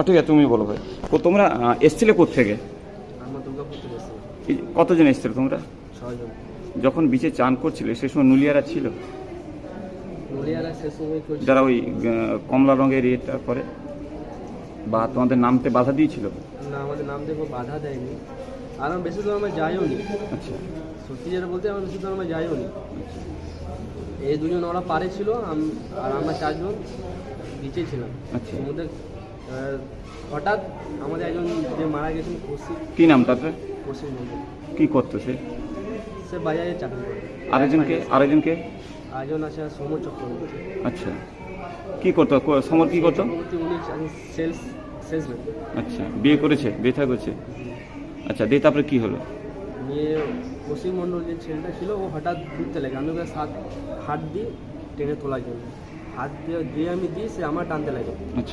ঠিক আছে, তুমি বলো ভাই। তো তোমরা এসছিলে কোত্থেকে? আমরা দুর্গাপুর থেকে এসেছিলাম। কতজন এসছিল তোমরা? 6 জন। যখন বিচে চান করছিলে সে সময় নুলিয়ারা ছিল? নুলিয়ারা সে সময় যারা ওই কমলা রঙের ইয়েটা করে, বা তোমাদের নামতে বাধা দিয়েছিল? না, আমাদের নাম দেখো বাধা দেয়নি। আর আমরা বেশি দূর আমরা যাইও নি। আচ্ছা, সত্যি যেটা বলতে আমরা বেশি দূর আমরা যাইও নি। এই দুজন ওরা পারে ছিল, আর আমরা 4 জন নিচে ছিলাম। আচ্ছা। সমুদ্রে হঠাৎ আমাদের একজন যে মারা গেছেন কৌশিক। কি নাম তার? কৌশিক মন্ডল। কি করতো সে? সে বাজারে চাকরি করে। আরেকজনকে? আরেকজন আছে সমর চক্রবর্তী। আচ্ছা, কি করতো সমর? কি করতো? উনি সেলসম্যান। আচ্ছা, বিয়ে করেছে? বিয়ে থা করছে? আচ্ছা, দিয়ে তারপরে কি হলো? নিয়ে কৌশিক মন্ডল যে ছেলেটা ছিল ও হঠাৎ ঘুরতে লাগে, আমি ওকে হাত দিয়ে টেনে তোলার জন্য হাত দিয়ে আমি দিই, সে আমার টানতে লাগে। আচ্ছা।